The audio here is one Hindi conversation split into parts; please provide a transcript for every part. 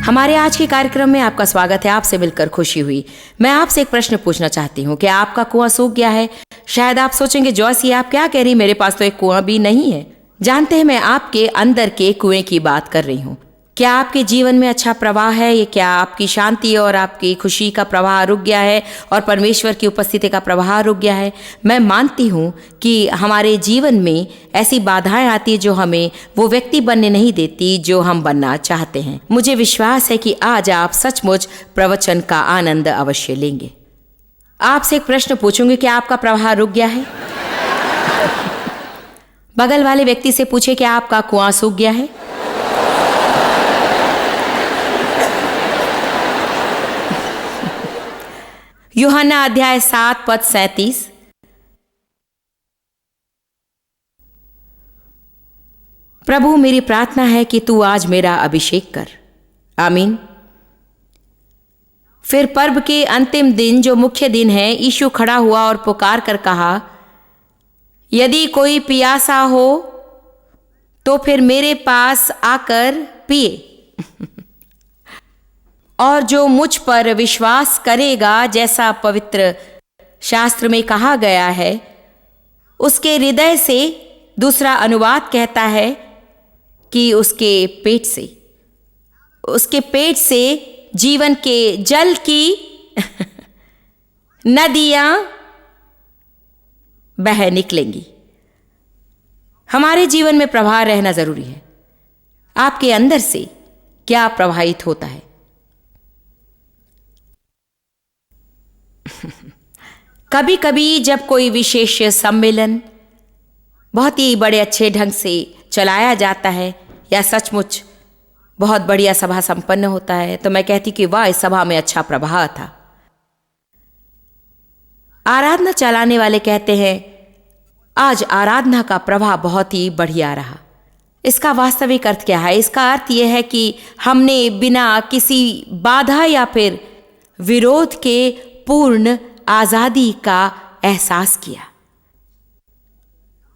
हमारे आज के कार्यक्रम में आपका स्वागत है। आपसे मिलकर खुशी हुई। मैं आपसे एक प्रश्न पूछना चाहती हूँ कि आपका कुआं सूख गया है? शायद आप सोचेंगे, जॉसी आप क्या कह रही, मेरे पास तो एक कुआं भी नहीं है। जानते हैं, मैं आपके अंदर के कुएं की बात कर रही हूँ। क्या आपके जीवन में अच्छा प्रवाह है? ये क्या आपकी शांति और आपकी खुशी का प्रवाह रुक गया है और परमेश्वर की उपस्थिति का प्रवाह रुक गया है? मैं मानती हूँ कि हमारे जीवन में ऐसी बाधाएं आती है जो हमें वो व्यक्ति बनने नहीं देती जो हम बनना चाहते हैं। मुझे विश्वास है कि आज आप सचमुच प्रवचन का आनंद अवश्य लेंगे। आपसे एक प्रश्न पूछूंगी, क्या आपका प्रवाह रुक गया है? बगल वाले व्यक्ति से पूछे, क्या आपका कुआं सूख गया है? यूहन्ना अध्याय 7 पद 37। प्रभु, मेरी प्रार्थना है कि तू आज मेरा अभिषेक कर। आमीन। फिर पर्व के अंतिम दिन, जो मुख्य दिन है, यीशु खड़ा हुआ और पुकार कर कहा, यदि कोई प्यासा हो तो फिर मेरे पास आकर पिए, और जो मुझ पर विश्वास करेगा, जैसा पवित्र शास्त्र में कहा गया है, उसके हृदय से, दूसरा अनुवाद कहता है कि उसके पेट से जीवन के जल की नदियां बह निकलेंगी। हमारे जीवन में प्रवाह रहना जरूरी है। आपके अंदर से क्या प्रवाहित होता है? कभी कभी जब कोई विशेष सम्मेलन बहुत ही बड़े अच्छे ढंग से चलाया जाता है या सचमुच बहुत बढ़िया सभा संपन्न होता है, तो मैं कहती कि वाह, इस सभा में अच्छा प्रवाह था। आराधना चलाने वाले कहते हैं, आज आराधना का प्रवाह बहुत ही बढ़िया रहा। इसका वास्तविक अर्थ क्या है? इसका अर्थ यह है कि हमने बिना किसी बाधा या फिर विरोध के पूर्ण आजादी का एहसास किया।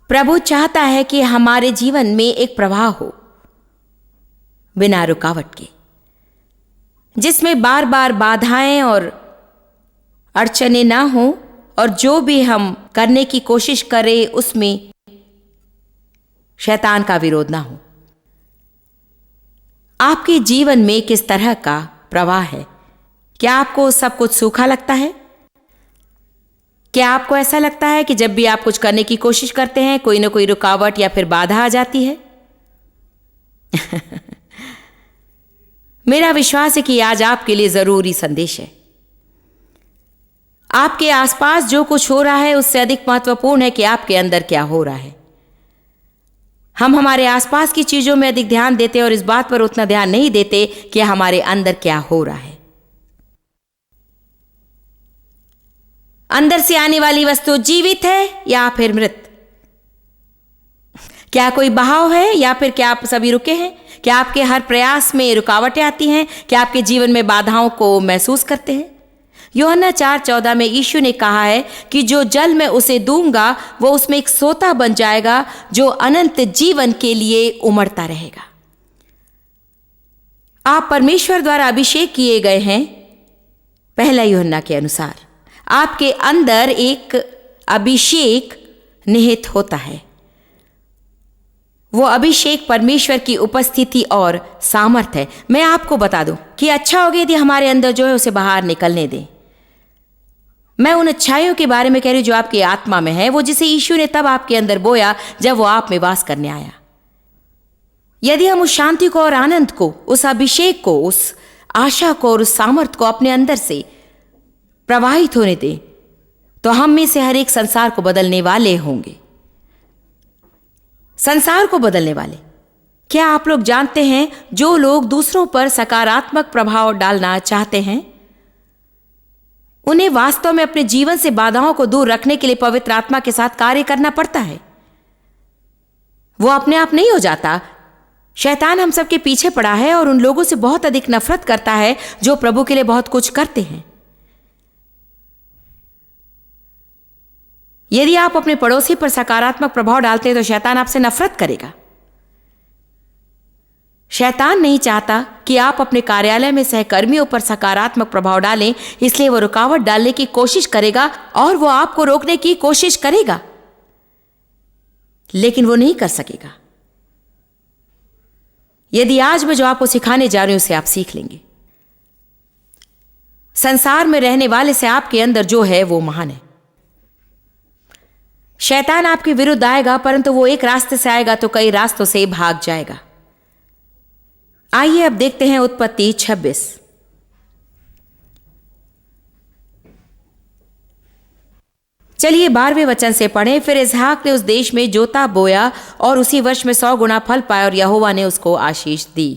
प्रभु चाहता है कि हमारे जीवन में एक प्रवाह हो बिना रुकावट के, जिसमें बार बार बाधाएं और अड़चने ना हो, और जो भी हम करने की कोशिश करें उसमें शैतान का विरोध ना हो। आपके जीवन में किस तरह का प्रवाह है? क्या आपको सब कुछ सूखा लगता है? क्या आपको ऐसा लगता है कि जब भी आप कुछ करने की कोशिश करते हैं, कोई ना कोई रुकावट या फिर बाधा आ जाती है? मेरा विश्वास है कि आज आपके लिए जरूरी संदेश है। आपके आसपास जो कुछ हो रहा है उससे अधिक महत्वपूर्ण है कि आपके अंदर क्या हो रहा है। हम हमारे आसपास की चीजों में अधिक ध्यान देते और इस बात पर उतना ध्यान नहीं देते कि हमारे अंदर क्या हो रहा है। अंदर से आने वाली वस्तु जीवित है या फिर मृत? क्या कोई बहाव है या फिर क्या आप सभी रुके हैं? क्या आपके हर प्रयास में रुकावटें आती हैं? क्या आपके जीवन में बाधाओं को महसूस करते हैं? यूहन्ना 4:14 में यीशु ने कहा है कि जो जल मैं उसे दूंगा वो उसमें एक सोता बन जाएगा जो अनंत जीवन के लिए उमड़ता रहेगा। आप परमेश्वर द्वारा अभिषेक किए गए हैं। पहला यूहन्ना के अनुसार आपके अंदर एक अभिषेक निहित होता है। वो अभिषेक परमेश्वर की उपस्थिति और सामर्थ्य है। मैं आपको बता दूं कि अच्छा होगा यदि हमारे अंदर जो है उसे बाहर निकलने दें। मैं उन अच्छाइयों के बारे में कह रही हूं जो आपकी आत्मा में है, वो जिसे यीशु ने तब आपके अंदर बोया जब वो आप में वास करने आया। यदि हम उस शांति को और आनंद को, उस अभिषेक को, उस आशा को और उस सामर्थ्य को अपने अंदर से प्रवाहित होने दें, तो हम में से हर एक संसार को बदलने वाले होंगे। संसार को बदलने वाले। क्या आप लोग जानते हैं, जो लोग दूसरों पर सकारात्मक प्रभाव डालना चाहते हैं, उन्हें वास्तव में अपने जीवन से बाधाओं को दूर रखने के लिए पवित्र आत्मा के साथ कार्य करना पड़ता है। वो अपने आप नहीं हो जाता। शैतान हम सबके पीछे पड़ा है और उन लोगों से बहुत अधिक नफरत करता है जो प्रभु के लिए बहुत कुछ करते हैं। यदि आप अपने पड़ोसी पर सकारात्मक प्रभाव डालते हैं तो शैतान आपसे नफरत करेगा। शैतान नहीं चाहता कि आप अपने कार्यालय में सहकर्मियों पर सकारात्मक प्रभाव डालें, इसलिए वो रुकावट डालने की कोशिश करेगा और वो आपको रोकने की कोशिश करेगा, लेकिन वो नहीं कर सकेगा यदि आज मैं जो आपको सिखाने जा रही हूं उसे आप सीख लेंगे। संसार में रहने वाले से आपके अंदर जो है वो महान है। शैतान आपके विरुद्ध आएगा, परंतु वो एक रास्ते से आएगा तो कई रास्तों से भाग जाएगा। आइए अब देखते हैं उत्पत्ति 26। चलिए 12वें वचन से पढ़ें। फिर इसहाक ने उस देश में जोता बोया और उसी वर्ष में 100 गुना फल पाया और यहोवा ने उसको आशीष दी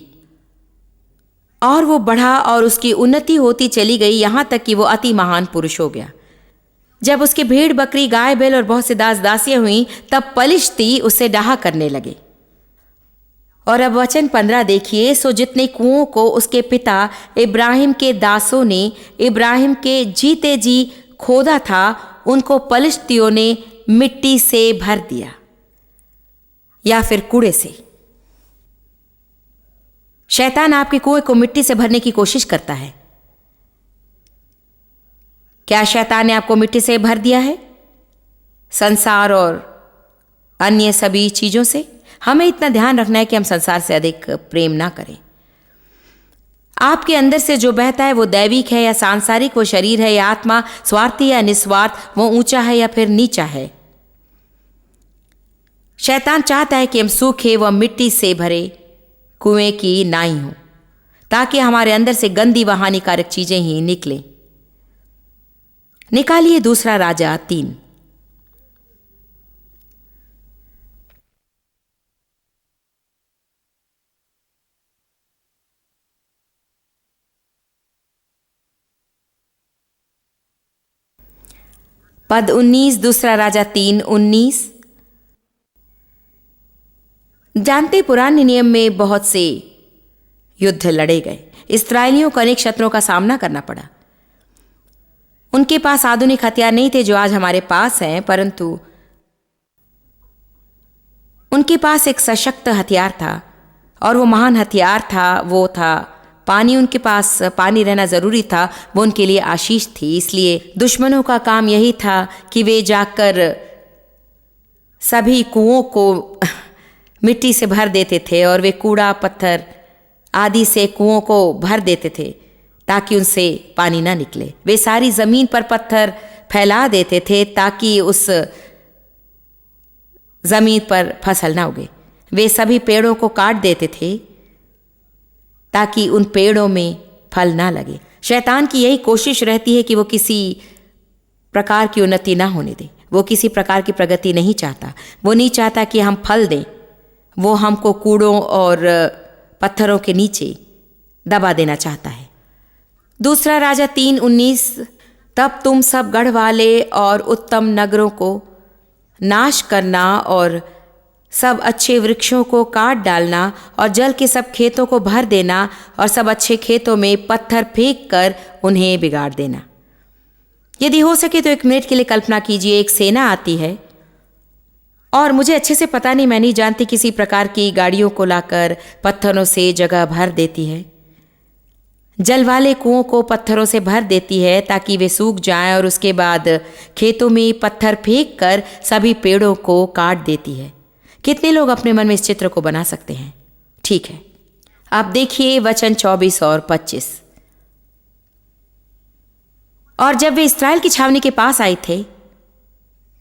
और वो बढ़ा और उसकी उन्नति होती चली गई, यहां तक कि वो अति महान पुरुष हो गया। जब उसके भेड़ बकरी गाय बैल और बहुत से दास दासियां हुई, तब पलिश्ती उससे डाहा करने लगे। और अब वचन 15 देखिए। सो जितने कुओं को उसके पिता इब्राहिम के दासों ने इब्राहिम के जीते जी खोदा था, उनको पलिश्तियों ने मिट्टी से भर दिया या फिर कूड़े से। शैतान आपके कुएं को मिट्टी से भरने की कोशिश करता है। क्या शैतान ने आपको मिट्टी से भर दिया है? संसार और अन्य सभी चीजों से। हमें इतना ध्यान रखना है कि हम संसार से अधिक प्रेम ना करें। आपके अंदर से जो बहता है वो दैविक है या सांसारिक, वो शरीर है या आत्मा, स्वार्थी या निस्वार्थ, वो ऊंचा है या फिर नीचा है। शैतान चाहता है कि हम सूखे व मिट्टी से भरे कुएं की नाई हो, ताकि हमारे अंदर से गंदी व हानिकारक चीजें ही निकलें। निकालिए 2 राजा 3। पद 19, 2 राजा 3:19। जानते पुराने नियम में बहुत से युद्ध लड़े गए। इस्राएलियों को अनेक शत्रुओं का सामना करना पड़ा। उनके पास आधुनिक हथियार नहीं थे जो आज हमारे पास हैं, परंतु उनके पास एक सशक्त हथियार था और वो महान हथियार था, वो था पानी। उनके पास पानी रहना जरूरी था, वो उनके लिए आशीष थी। इसलिए दुश्मनों का काम यही था कि वे जाकर सभी कुओं को मिट्टी से भर देते थे और वे कूड़ा पत्थर आदि से कुओं को भर देते थे ताकि उनसे पानी ना निकले। वे सारी जमीन पर पत्थर फैला देते थे ताकि उस जमीन पर फसल ना उगे। वे सभी पेड़ों को काट देते थे ताकि उन पेड़ों में फल ना लगे। शैतान की यही कोशिश रहती है कि वो किसी प्रकार की उन्नति ना होने दे। वो किसी प्रकार की प्रगति नहीं चाहता। वो नहीं चाहता कि हम फल दें। वो हमको कूड़ों और पत्थरों के नीचे दबा देना चाहता है। 2 राजा 3:19। तब तुम सब गढ़ वाले और उत्तम नगरों को नाश करना और सब अच्छे वृक्षों को काट डालना और जल के सब खेतों को भर देना और सब अच्छे खेतों में पत्थर फेंक कर उन्हें बिगाड़ देना। यदि हो सके तो 1 मिनट के लिए कल्पना कीजिए, एक सेना आती है और मुझे अच्छे से पता नहीं, मैं नहीं जानती, किसी प्रकार की गाड़ियों को लाकर पत्थरों से जगह भर देती है। जल वाले कुओं को पत्थरों से भर देती है ताकि वे सूख जाएं और उसके बाद खेतों में पत्थर फेंक कर सभी पेड़ों को काट देती है। कितने लोग अपने मन में इस चित्र को बना सकते हैं? ठीक है, आप देखिए वचन 24 और 25। और जब वे इस्राएल की छावनी के पास आए थे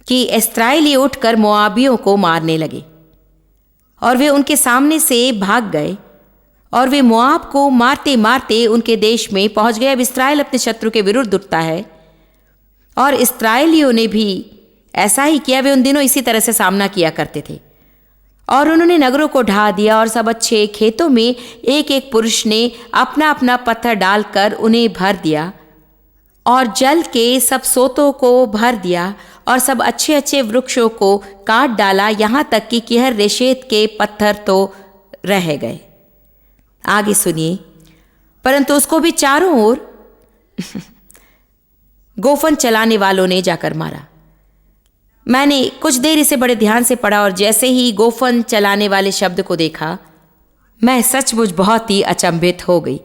कि इस्राएली उठकर मोआबियों को मारने लगे और वे उनके सामने से भाग गए और वे मोआब को मारते मारते उनके देश में पहुंच गए। अब इस्राएल अपने शत्रु के विरुद्ध उठता है और इस्राएलियों ने भी ऐसा ही किया। वे उन दिनों इसी तरह से सामना किया करते थे और उन्होंने नगरों को ढा दिया और सब अच्छे खेतों में एक एक पुरुष ने अपना अपना पत्थर डालकर उन्हें भर दिया और जल के सब सोतों को भर दिया और सब अच्छे अच्छे वृक्षों को काट डाला, यहाँ तक कि किहर रेशेत के पत्थर तो रह गए। आगे सुनिए। परंतु उसको भी चारों ओर गोफन चलाने वालों ने जाकर मारा। मैंने कुछ देर इसे बड़े ध्यान से पढ़ा और जैसे ही गोफन चलाने वाले शब्द को देखा, मैं सचमुच बहुत ही अचंभित हो गई,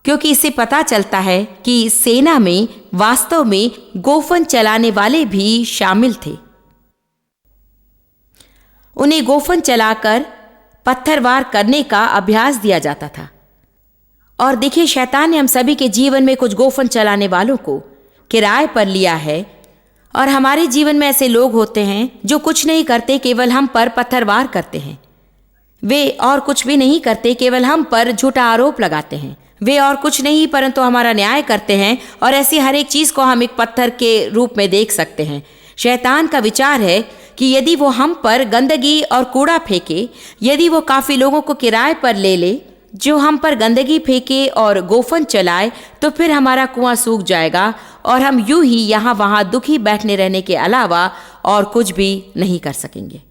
क्योंकि इससे पता चलता है कि सेना में वास्तव में गोफन चलाने वाले भी शामिल थे। उन्हें गोफन चलाकर पत्थरवार करने का अभ्यास दिया जाता था। और देखिए, शैतान ने हम सभी के जीवन में कुछ गोफन चलाने वालों को किराए पर लिया है, और हमारे जीवन में ऐसे लोग होते हैं जो कुछ नहीं करते, केवल हम पर पत्थरवार करते हैं। वे और कुछ भी नहीं करते, केवल हम पर झूठा आरोप लगाते हैं। वे और कुछ नहीं परंतु हमारा न्याय करते हैं, और ऐसी हर एक चीज को हम एक पत्थर के रूप में देख सकते हैं। शैतान का विचार है कि यदि वो हम पर गंदगी और कूड़ा फेंके, यदि वो काफी लोगों को किराए पर ले ले जो हम पर गंदगी फेंके और गोफन चलाए, तो फिर हमारा कुआं सूख जाएगा और हम यूं ही यहाँ वहां दुखी बैठने रहने के अलावा और कुछ भी नहीं कर सकेंगे।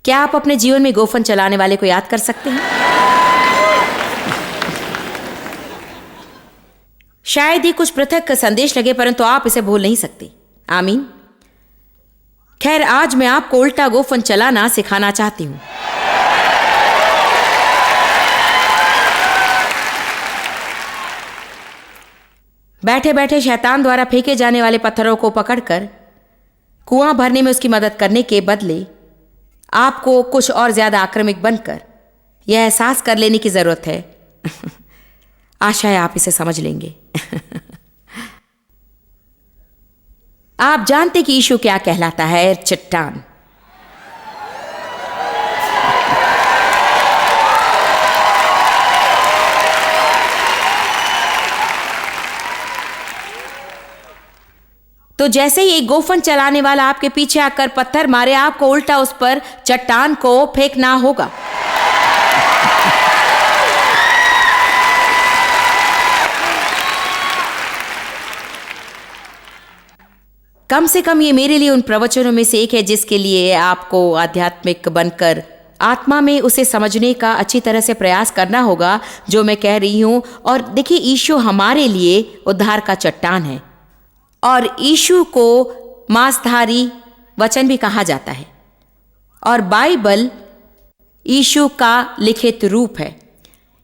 क्या आप अपने जीवन में गोफन चलाने वाले को याद कर सकते हैं? शायद ही कुछ पृथक संदेश लगे, परंतु आप इसे भूल नहीं सकते। आमीन। खैर, आज मैं आपको उल्टा गोफन चलाना सिखाना चाहती हूं। बैठे बैठे शैतान द्वारा फेंके जाने वाले पत्थरों को पकड़कर कुआं भरने में उसकी मदद करने के बदले आपको कुछ और ज्यादा आक्रामक बनकर यह एहसास कर लेने की जरूरत है। आशा है आप इसे समझ लेंगे। आप जानते कि यीशु क्या कहलाता है? चट्टान। तो जैसे ही एक गोफन चलाने वाला आपके पीछे आकर पत्थर मारे, आपको उल्टा उस पर चट्टान को फेंकना होगा। कम से कम ये मेरे लिए उन प्रवचनों में से एक है जिसके लिए आपको आध्यात्मिक बनकर आत्मा में उसे समझने का अच्छी तरह से प्रयास करना होगा जो मैं कह रही हूं। और देखिए, यीशु हमारे लिए उद्धार का चट्टान है, और यीशु को मांसधारी वचन भी कहा जाता है, और बाइबल यीशु का लिखित रूप है।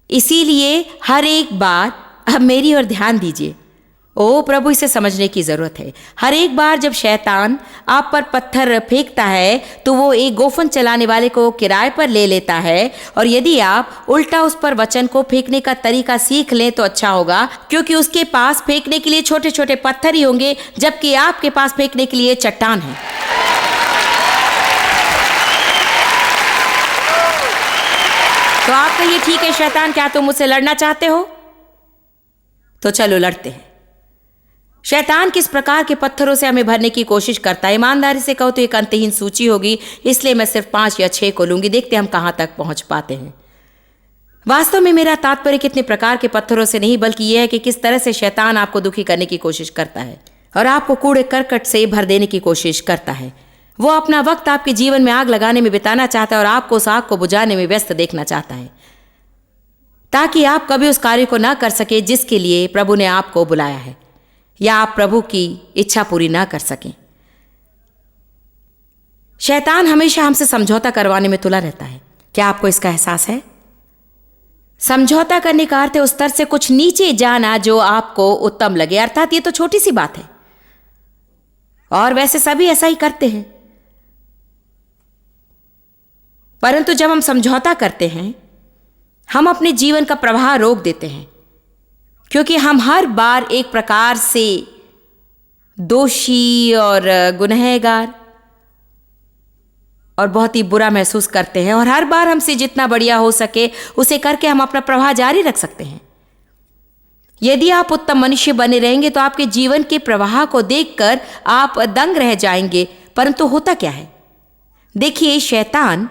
इसीलिए हर एक बार, अब मेरी ओर ध्यान दीजिए, ओ प्रभु, इसे समझने की जरूरत है। हर एक बार जब शैतान आप पर पत्थर फेंकता है तो वो एक गोफन चलाने वाले को किराए पर ले लेता है, और यदि आप उल्टा उस पर वचन को फेंकने का तरीका सीख लें तो अच्छा होगा, क्योंकि उसके पास फेंकने के लिए छोटे छोटे पत्थर ही होंगे, जबकि आपके पास फेंकने के लिए चट्टान है। तो आप कहिए, ठीक है शैतान, क्या तुम मुझसे लड़ना चाहते हो? तो चलो लड़ते हैं। शैतान किस प्रकार के पत्थरों से हमें भरने की कोशिश करता है? ईमानदारी से कहो तो एक अंतहीन सूची होगी, इसलिए मैं सिर्फ 5 या 6 को लूंगी। देखते हम कहां तक पहुंच पाते हैं। वास्तव में मेरा तात्पर्य कितने प्रकार के पत्थरों से नहीं, बल्कि यह है कि किस तरह से शैतान आपको दुखी करने की कोशिश करता है और आपको कूड़े करकट से भर देने की कोशिश करता है। वो अपना वक्त आपके जीवन में आग लगाने में बिताना चाहता है और आपको उस आग को बुझाने में व्यस्त देखना चाहता है, ताकि आप कभी उस कार्य को ना कर सके जिसके लिए प्रभु ने आपको बुलाया है, या आप प्रभु की इच्छा पूरी ना कर सकें। शैतान हमेशा हमसे समझौता करवाने में तुला रहता है। क्या आपको इसका एहसास है? समझौता करने का अर्थ है उस स्तर से कुछ नीचे जाना जो आपको उत्तम लगे। अर्थात ये तो छोटी सी बात है, और वैसे सभी ऐसा ही करते हैं। परंतु जब हम समझौता करते हैं, हम अपने जीवन का प्रवाह रोक देते हैं, क्योंकि हम हर बार एक प्रकार से दोषी और गुनहगार और बहुत ही बुरा महसूस करते हैं, और हर बार हमसे जितना बढ़िया हो सके उसे करके हम अपना प्रवाह जारी रख सकते हैं। यदि आप उत्तम मनुष्य बने रहेंगे तो आपके जीवन के प्रवाह को देखकर आप दंग रह जाएंगे। परंतु होता क्या है? देखिए, शैतान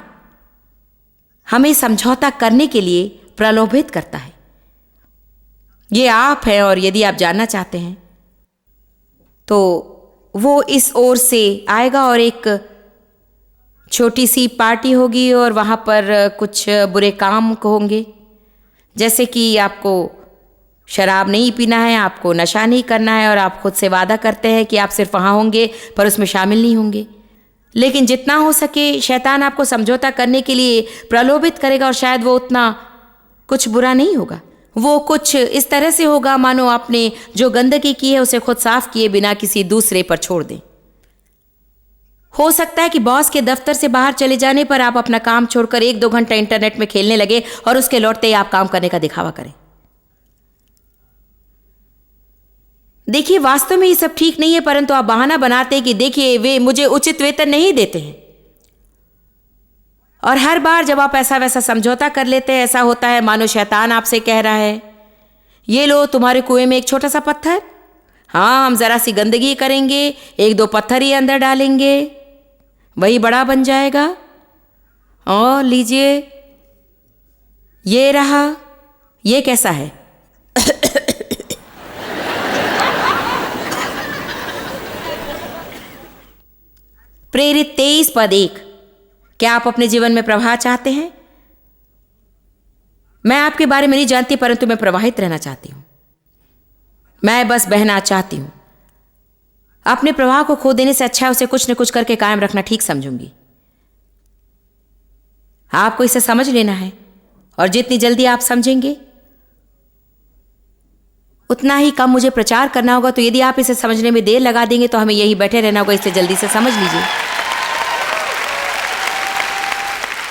हमें समझौता करने के लिए प्रलोभित करता है। ये आप है, और यदि आप जानना चाहते हैं तो वो इस ओर से आएगा और एक छोटी सी पार्टी होगी और वहां पर कुछ बुरे काम होंगे, जैसे कि आपको शराब नहीं पीना है, आपको नशा नहीं करना है, और आप खुद से वादा करते हैं कि आप सिर्फ वहां होंगे पर उसमें शामिल नहीं होंगे। लेकिन जितना हो सके शैतान आपको समझौता करने के लिए प्रलोभित करेगा, और शायद वो उतना कुछ बुरा नहीं होगा। वो कुछ इस तरह से होगा मानो आपने जो गंदगी की है उसे खुद साफ किए बिना किसी दूसरे पर छोड़ दें। हो सकता है कि बॉस के दफ्तर से बाहर चले जाने पर आप अपना काम छोड़कर 1-2 घंटा इंटरनेट में खेलने लगे और उसके लौटते ही आप काम करने का दिखावा करें। देखिए, वास्तव में ये सब ठीक नहीं है, परंतु आप बहाना बनाते हैं कि देखिए वे मुझे उचित वेतन नहीं देते हैं। और हर बार जब आप ऐसा वैसा समझौता कर लेते हैं, ऐसा होता है मानो शैतान आपसे कह रहा है, ये लो तुम्हारे कुएं में एक छोटा सा पत्थर, हाँ हम जरा सी गंदगी करेंगे, 1-2 पत्थर ही अंदर डालेंगे, वही बड़ा बन जाएगा। और लीजिए, ये रहा, ये कैसा है? प्रेरित 23:1। क्या आप अपने जीवन में प्रवाह चाहते हैं? मैं आपके बारे में नहीं जानती, परंतु मैं प्रवाहित रहना चाहती हूं। मैं बस बहना चाहती हूं। अपने प्रवाह को खो देने से अच्छा है उसे कुछ न कुछ करके कायम रखना ठीक समझूंगी। आपको इसे समझ लेना है, और जितनी जल्दी आप समझेंगे उतना ही कम मुझे प्रचार करना होगा। तो यदि आप इसे समझने में देर लगा देंगे तो हमें यही बैठे रहना होगा, इसलिए जल्दी से समझ लीजिए।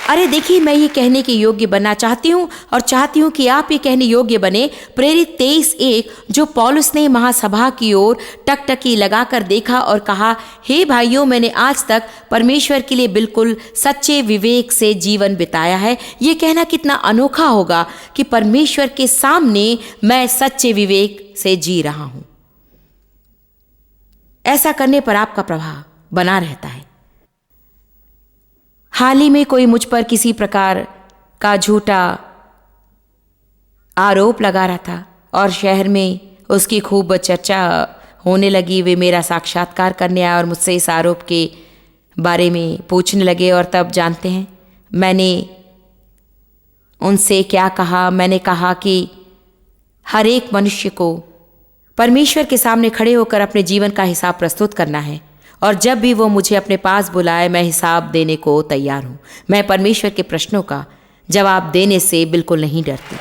अरे देखिए, मैं ये कहने के योग्य बनना चाहती हूँ, और चाहती हूँ कि आप ये कहने योग्य बने। प्रेरित 23:1, जो पौलुस ने महासभा की ओर टकटकी लगाकर देखा और कहा, हे भाइयों, मैंने आज तक परमेश्वर के लिए बिल्कुल सच्चे विवेक से जीवन बिताया है। ये कहना कितना अनोखा होगा कि परमेश्वर के सामने मैं सच्चे विवेक से जी रहा हूँ। ऐसा करने पर आपका प्रभाव बना रहता है। हाल ही में कोई मुझ पर किसी प्रकार का झूठा आरोप लगा रहा था और शहर में उसकी खूब चर्चा होने लगी। वे मेरा साक्षात्कार करने आए और मुझसे इस आरोप के बारे में पूछने लगे। और तब जानते हैं मैंने उनसे क्या कहा? मैंने कहा कि हर एक मनुष्य को परमेश्वर के सामने खड़े होकर अपने जीवन का हिसाब प्रस्तुत करना है, और जब भी वो मुझे अपने पास बुलाए मैं हिसाब देने को तैयार हूं। मैं परमेश्वर के प्रश्नों का जवाब देने से बिल्कुल नहीं डरती।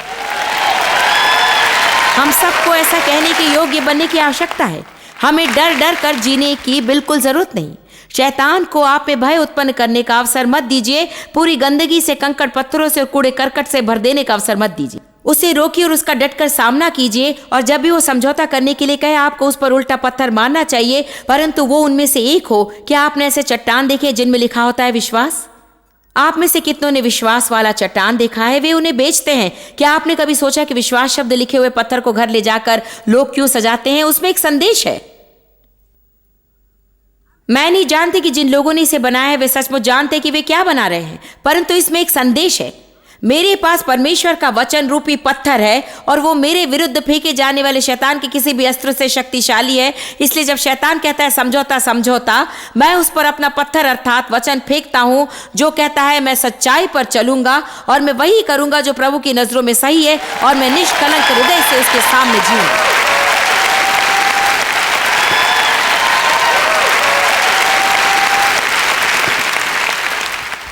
हम सबको ऐसा कहने के योग्य बनने की आवश्यकता है। हमें डर डर कर जीने की बिल्कुल जरूरत नहीं। शैतान को आप में भय उत्पन्न करने का अवसर मत दीजिए। पूरी गंदगी से, कंकड़ पत्थरों से और कूड़े करकट से भर देने का अवसर मत दीजिए। उसे रोकिए और उसका डटकर सामना कीजिए। और जब भी वो समझौता करने के लिए कहे, आपको उस पर उल्टा पत्थर मारना चाहिए, परंतु वो उनमें से एक हो। क्या आपने ऐसे चट्टान देखे जिनमें लिखा होता है विश्वास? आप में से कितनों ने विश्वास वाला चट्टान देखा है? वे उन्हें बेचते हैं। क्या आपने कभी सोचा कि विश्वास शब्द लिखे हुए पत्थर को घर ले जाकर लोग क्यों सजाते हैं? उसमें एक संदेश है। मैं नहीं जानती कि जिन लोगों ने इसे बनाया है वे सचमुच जानते कि वे क्या बना रहे हैं, परंतु इसमें एक संदेश है। मेरे पास परमेश्वर का वचन रूपी पत्थर है, और वो मेरे विरुद्ध फेंके जाने वाले शैतान के किसी भी अस्त्र से शक्तिशाली है। इसलिए जब शैतान कहता है समझौता समझौता, मैं उस पर अपना पत्थर अर्थात वचन फेंकता हूं, जो कहता है मैं सच्चाई पर चलूंगा और मैं वही करूंगा जो प्रभु की नजरों में सही है, और मैं निष्कलंक हृदय से उसके सामने जीऊंगा।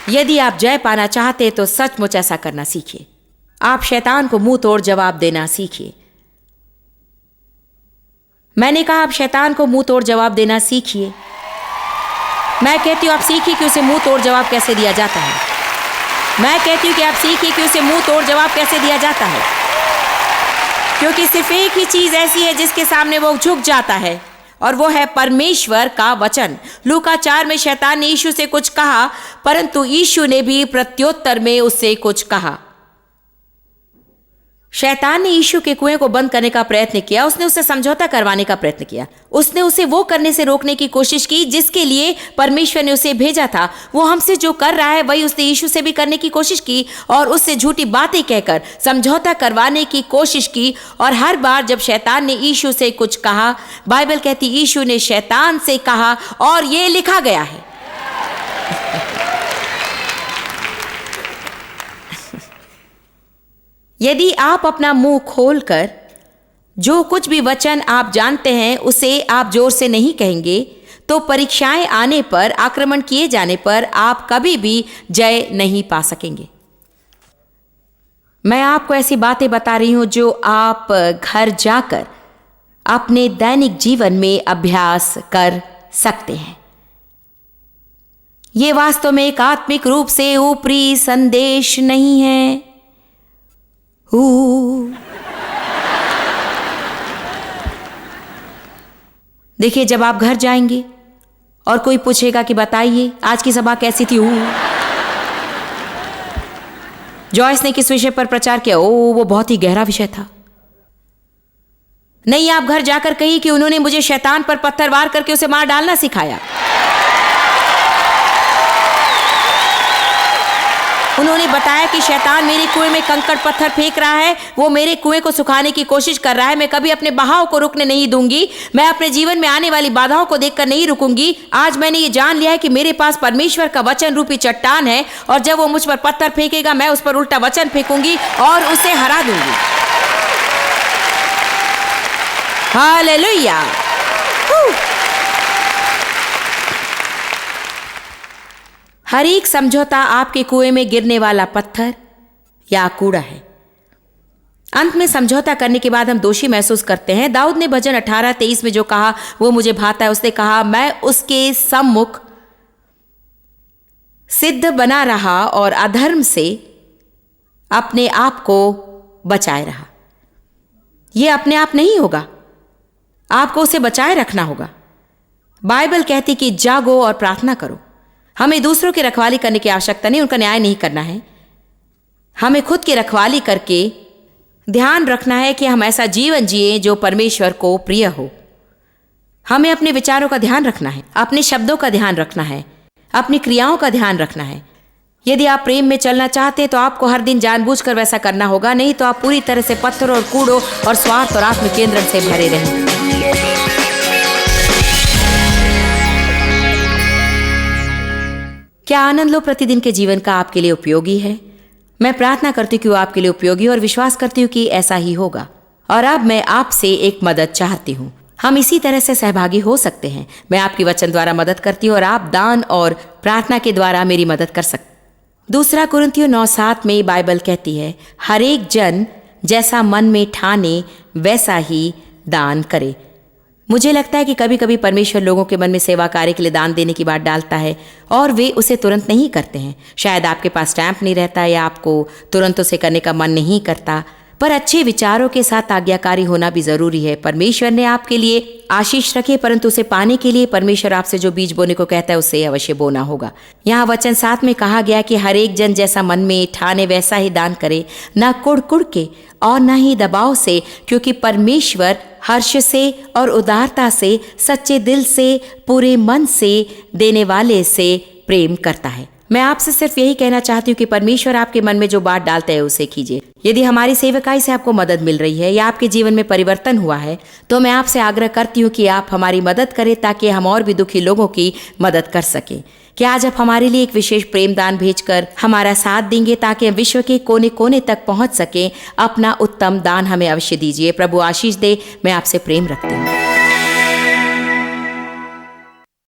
यदि आप जय पाना चाहते हैं तो सचमुच ऐसा करना सीखिए। आप शैतान को मुंह तोड़ जवाब देना सीखिए। मैंने कहा आप शैतान को मुंह तोड़ जवाब देना सीखिए। मैं कहती हूं आप सीखिए कि उसे मुंह तोड़ जवाब कैसे दिया जाता है। मैं कहती हूं कि आप सीखिए कि उसे मुंह तोड़ जवाब कैसे दिया जाता है, क्योंकि सिर्फ एक ही चीज ऐसी है जिसके सामने वो झुक जाता है, और वो है परमेश्वर का वचन। लूका 4 में शैतान ने यीशु से कुछ कहा, परंतु यीशु ने भी प्रत्युत्तर में उससे कुछ कहा। शैतान ने यीशु के कुएं को बंद करने का प्रयत्न किया। उसने उससे समझौता करवाने का प्रयत्न किया। उसने उसे वो करने से रोकने की कोशिश की जिसके लिए परमेश्वर ने उसे भेजा था। वो हमसे जो कर रहा है वही उसने यीशु से भी करने की कोशिश की, और उससे झूठी बातें कहकर समझौता करवाने की कोशिश की। और हर बार जब शैतान ने यीशु से कुछ कहा, बाइबल कहती यीशु ने शैतान से कहा, और ये लिखा गया है। यदि आप अपना मुंह खोलकर जो कुछ भी वचन आप जानते हैं उसे आप जोर से नहीं कहेंगे, तो परीक्षाएं आने पर, आक्रमण किए जाने पर आप कभी भी जय नहीं पा सकेंगे। मैं आपको ऐसी बातें बता रही हूं जो आप घर जाकर अपने दैनिक जीवन में अभ्यास कर सकते हैं। ये वास्तव में एक आत्मिक रूप से ऊपरी संदेश नहीं है। देखिए, जब आप घर जाएंगे और कोई पूछेगा कि बताइए आज की सभा कैसी थी, जॉयस ने किस विषय पर प्रचार किया, वो बहुत ही गहरा विषय था। नहीं, आप घर जाकर कहिए कि उन्होंने मुझे शैतान पर पत्थर वार करके उसे मार डालना सिखाया। उन्होंने बताया कि शैतान मेरे कुएं में कंकड़ पत्थर फेंक रहा है, वो मेरे कुएं को सुखाने की कोशिश कर रहा है। मैं कभी अपने बहाव को रुकने नहीं दूंगी। मैं अपने जीवन में आने वाली बाधाओं को देखकर नहीं रुकूंगी। आज मैंने ये जान लिया है कि मेरे पास परमेश्वर का वचन रूपी चट्टान है, और जब वो मुझ पर पत्थर फेंकेगा मैं उस पर उल्टा वचन फेंकूंगी और उसे हरा दूंगी। हालेलुया। हर एक समझौता आपके कुएं में गिरने वाला पत्थर या कूड़ा है। अंत में समझौता करने के बाद हम दोषी महसूस करते हैं। दाऊद ने भजन 18:23 में जो कहा वो मुझे भाता है। उसने कहा, मैं उसके सम्मुख सिद्ध बना रहा और अधर्म से अपने आप को बचाए रहा। यह अपने आप नहीं होगा, आपको उसे बचाए रखना होगा। बाइबल कहती कि जागो और प्रार्थना करो। हमें दूसरों की रखवाली करने की आवश्यकता नहीं, उनका न्याय नहीं करना है। हमें खुद की रखवाली करके ध्यान रखना है कि हम ऐसा जीवन जिए जो परमेश्वर को प्रिय हो। हमें अपने विचारों का ध्यान रखना है, अपने शब्दों का ध्यान रखना है, अपनी क्रियाओं का ध्यान रखना है। यदि आप प्रेम में चलना चाहते हैं तो आपको हर दिन जानबूझकर वैसा करना होगा, नहीं तो आप पूरी तरह से पत्थरों और कूड़ों और स्वार्थ और आत्मकेंद्रण से भरे रहेंगे। क्या आनंद लो प्रतिदिन के जीवन का आपके लिए उपयोगी है? मैं प्रार्थना करती हूँ कि वो आपके लिए उपयोगी, और विश्वास करती हूँ कि ऐसा ही होगा। और अब मैं आपसे एक मदद चाहती हूँ। हम इसी तरह से सहभागी हो सकते हैं। मैं आपकी वचन द्वारा मदद करती हूँ और आप दान और प्रार्थना के द्वारा मेरी मदद कर सकते। 2 कुरिन्थियों 9:7 में बाइबल कहती है, हर एक जन जैसा मन में ठाने वैसा ही दान करे। मुझे लगता है कि कभी कभी परमेश्वर लोगों के मन में सेवा कार्य के लिए दान देने की बात डालता है और वे उसे तुरंत नहीं करते हैं। शायद आपके पास स्टैंप नहीं रहता या आपको तुरंत उसे करने का मन नहीं करता, पर अच्छे विचारों के साथ आज्ञाकारी होना भी जरूरी है। परमेश्वर ने आपके लिए आशीष रखे, परंतु उसे पाने के लिए परमेश्वर आपसे जो बीज बोने को कहता है उसे अवश्य बोना होगा। यहाँ वचन 7 में कहा गया कि हर एक जन जैसा मन में ठाने वैसा ही दान करे, न कुड़ के और न ही दबाव से, क्योंकि परमेश्वर हर्ष से और उदारता से, सच्चे दिल से, पूरे मन से देने वाले से प्रेम करता है। मैं आपसे सिर्फ यही कहना चाहती हूँ कि परमेश्वर आपके मन में जो बात डालता है उसे कीजिए। यदि हमारी सेवकाई से आपको मदद मिल रही है या आपके जीवन में परिवर्तन हुआ है, तो मैं आपसे आग्रह करती हूँ कि आप हमारी मदद करें ताकि हम और भी दुखी लोगों की मदद कर सकें। क्या आज आप हमारे लिए एक विशेष प्रेम दान भेजकर हमारा साथ देंगे ताकि हम विश्व के कोने कोने तक पहुंच सकें? अपना उत्तम दान हमें अवश्य दीजिए। प्रभु आशीष दे। मैं आपसे प्रेम रखती हूँ।